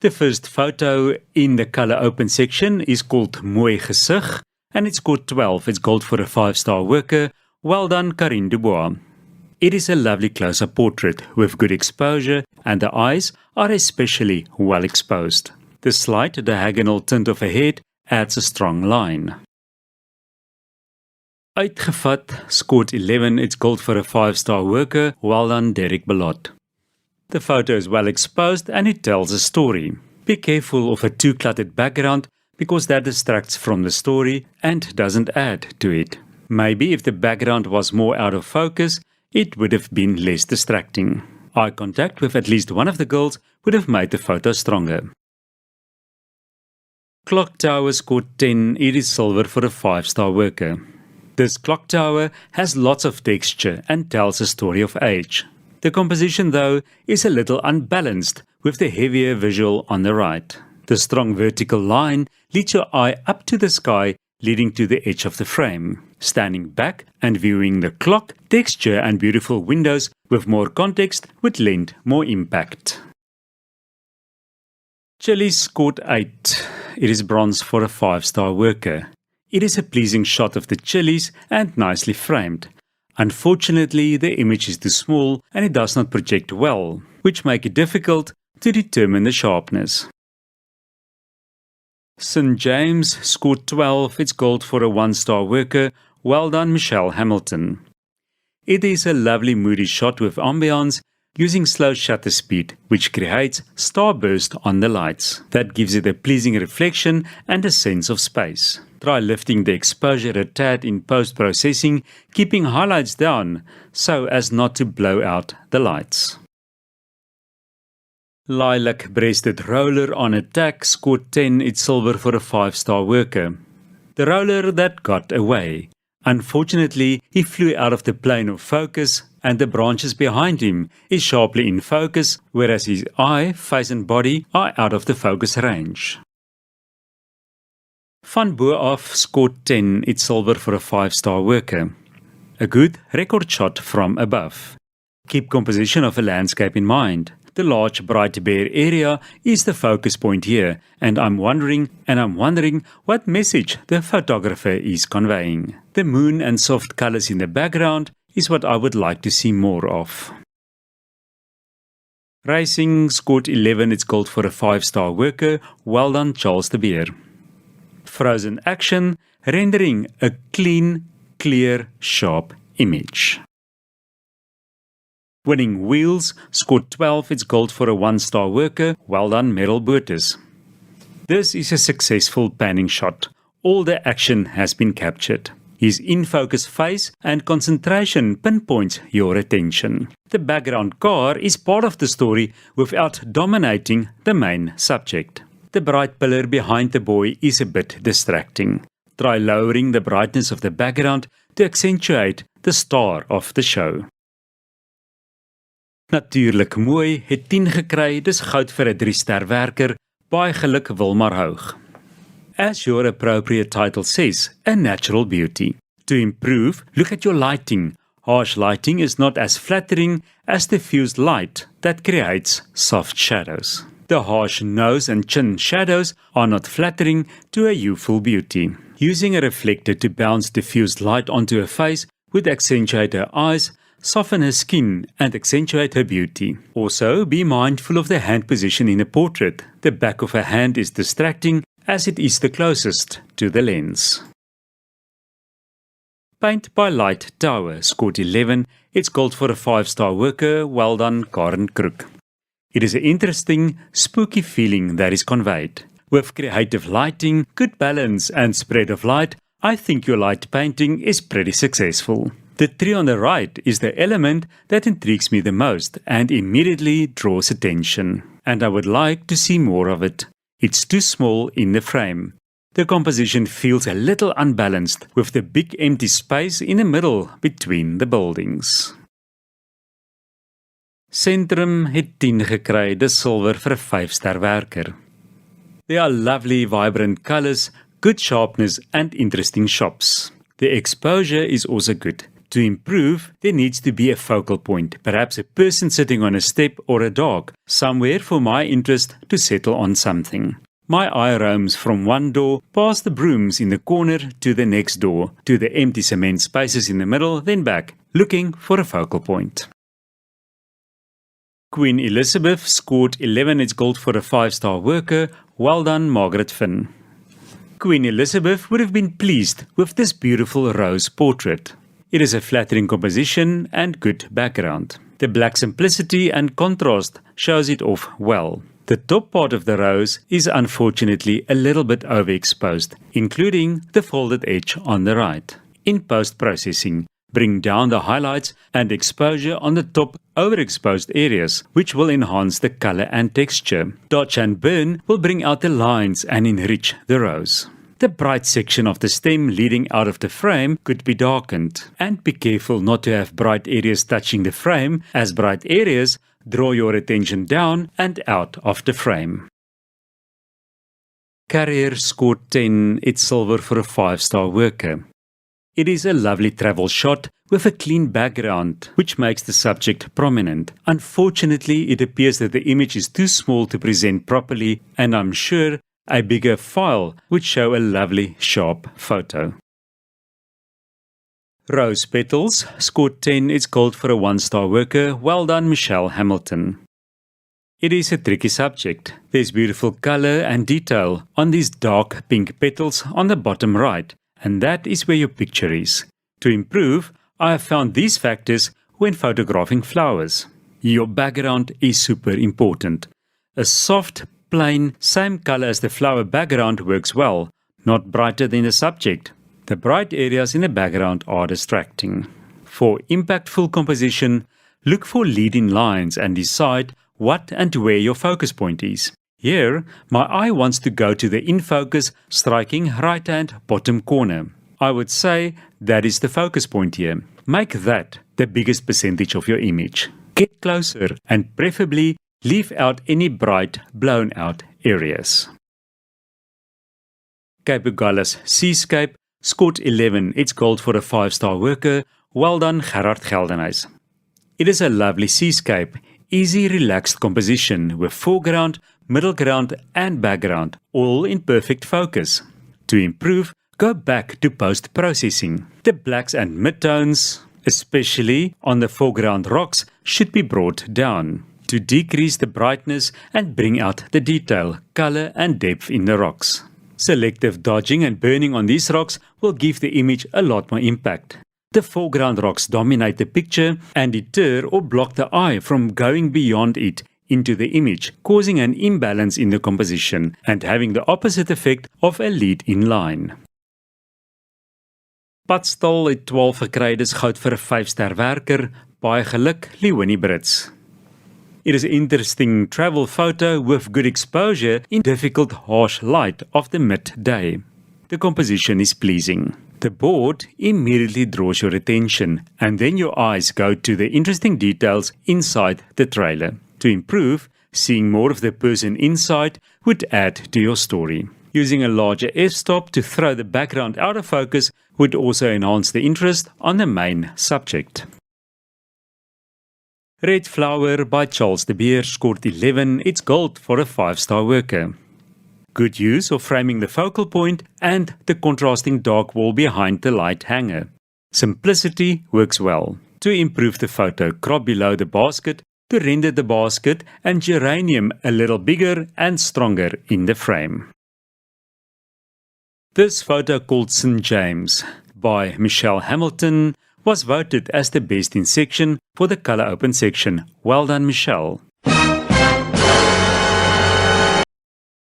The first photo in the color open section is called Mooi Gesig, and it's scored 12. It's gold for a 5-star worker. Well done, Karine Dubois. It is a lovely close-up portrait with good exposure, and the eyes are especially well exposed. The slight diagonal tint of her head adds a strong line. Uitgevat, scored 11. It's gold for a 5-star worker. Well done, Derek Belot. The photo is well exposed and it tells a story. Be careful of a too cluttered background because that distracts from the story and doesn't add to it. Maybe if the background was more out of focus, it would have been less distracting. Eye contact with at least one of the girls would have made the photo stronger. Clock tower scored 10. It is silver for a 5-star worker. This clock tower has lots of texture and tells a story of age. The composition, though, is a little unbalanced with the heavier visual on the right. The strong vertical line leads your eye up to the sky, leading to the edge of the frame. Standing back and viewing the clock, texture and beautiful windows with more context would lend more impact. Chilies scored 8. It is bronze for a 5-star worker. It is a pleasing shot of the chilies and nicely framed. Unfortunately, the image is too small and it does not project well, which make it difficult to determine the sharpness. St. James scored 12. It's gold for a 1-star worker. Well done, Michelle Hamilton. It is a lovely moody shot with ambience using slow shutter speed, which creates starburst on the lights. That gives it a pleasing reflection and a sense of space. Try lifting the exposure a tad in post-processing, keeping highlights down so as not to blow out the lights. Lilac-breasted roller on attack scored 10. It's silver for a 5-star worker. The roller that got away. Unfortunately, he flew out of the plane of focus and the branches behind him is sharply in focus, whereas his eye, face and body are out of the focus range. Van Boeaf scored 10. It's silver for a 5-star worker. A good record shot from above. Keep composition of a landscape in mind. The large bright bare area is the focus point here, and I'm wondering what message the photographer is conveying. The moon and soft colors in the background is what I would like to see more of. Racing scored 11. It's gold for a 5-star worker. Well done, Charles de Beer. Frozen action, rendering a clean, clear, sharp image. Winning Wheels scored 12. It's gold for a 1-star worker. Well done, Meryl Boertes. This is a successful panning shot. All the action has been captured. His in-focus face and concentration pinpoints your attention. The background car is part of the story without dominating the main subject. The bright pillar behind the boy is a bit distracting. Try lowering the brightness of the background to accentuate the star of the show. Natuurlijk mooi het 10 gekry, dis goud vir 'n 3-ster werker. Baie geluk Wilmar Houg. As your appropriate title says, a natural beauty. To improve, look at your lighting. Harsh lighting is not as flattering as diffused light that creates soft shadows. The harsh nose and chin shadows are not flattering to a youthful beauty. Using a reflector to bounce diffused light onto her face would accentuate her eyes, soften her skin and accentuate her beauty. Also, be mindful of the hand position in a portrait. The back of her hand is distracting as it is the closest to the lens. Paint by Light Tower scored 11. It's gold for a 5-star worker. Well done, Karen Crook. It is an interesting, spooky feeling that is conveyed. With creative lighting, good balance and spread of light, I think your light painting is pretty successful. The tree on the right is the element that intrigues me the most and immediately draws attention. And I would like to see more of it. It's too small in the frame. The composition feels a little unbalanced with the big empty space in the middle between the buildings. Centrum het 10 gekry, dis silwer vir 'n 5-ster werker. There are lovely vibrant colors, good sharpness and interesting shops. The exposure is also good. To improve, there needs to be a focal point, perhaps a person sitting on a step or a dog, somewhere for my interest to settle on something. My eye roams from one door, past the brooms in the corner to the next door, to the empty cement spaces in the middle, then back, looking for a focal point. Queen Elizabeth scored 11 It's gold for a 5-star worker. Well done, Margaret Finn. Queen Elizabeth would have been pleased with this beautiful rose portrait. It is a flattering composition and good background. The black simplicity and contrast shows it off well. The top part of the rose is unfortunately a little bit overexposed, including the folded edge on the right. In post-processing, bring down the highlights and exposure on the top overexposed areas, which will enhance the color and texture. Dodge and burn will bring out the lines and enrich the rose. The bright section of the stem leading out of the frame could be darkened. And be careful not to have bright areas touching the frame, as bright areas draw your attention down and out of the frame. Carrier scored 10 It's silver for a 5-star worker. It is a lovely travel shot with a clean background, which makes the subject prominent. Unfortunately, it appears that the image is too small to present properly, and I'm sure a bigger file would show a lovely, sharp photo. Rose petals scored 10 It's gold for a 1-star worker. Well done, Michelle Hamilton. It is a tricky subject. There's beautiful color and detail on these dark pink petals on the bottom right, and that is where your picture is. To improve, I have found these factors when photographing flowers. Your background is super important. A soft, plain, same color as the flower background works well, not brighter than the subject. The bright areas in the background are distracting. For impactful composition, look for leading lines and decide what and where your focus point is. Here, my eye wants to go to the in focus striking right-hand bottom corner. I would say that is the focus point here. Make that the biggest percentage of your image. Get closer and preferably leave out any bright, blown out areas. Cape Agulhas Seascape scored 11 It's gold for a 5-star worker. Well done, Gerard Geldenhuys. It is a lovely seascape, easy, relaxed composition with foreground, middle ground and background, all in perfect focus. To improve, go back to post-processing. The blacks and midtones, especially on the foreground rocks, should be brought down to decrease the brightness and bring out the detail, color and depth in the rocks. Selective dodging and burning on these rocks will give the image a lot more impact. The foreground rocks dominate the picture and deter or block the eye from going beyond it into the image, causing an imbalance in the composition and having the opposite effect of a lead in line. Padstal het 12 gekry, dis goud vir 'n 5-ster werker. Baie geluk, Leonie Brits. It is an interesting travel photo with good exposure in difficult, harsh light of the midday. The composition is pleasing. The board immediately draws your attention, and then your eyes go to the interesting details inside the trailer. To improve, seeing more of the person inside would add to your story. Using a larger f-stop to throw the background out of focus would also enhance the interest on the main subject. Red Flower by Charles de Beer scored 11 It's gold for a 5-star worker. Good use of framing the focal point and the contrasting dark wall behind the light hanger. Simplicity works well. To improve the photo, crop below the basket to render the basket and geranium a little bigger and stronger in the frame. This photo, called St. James by Michelle Hamilton, was voted as the best in section for the color open section. Well done, Michelle.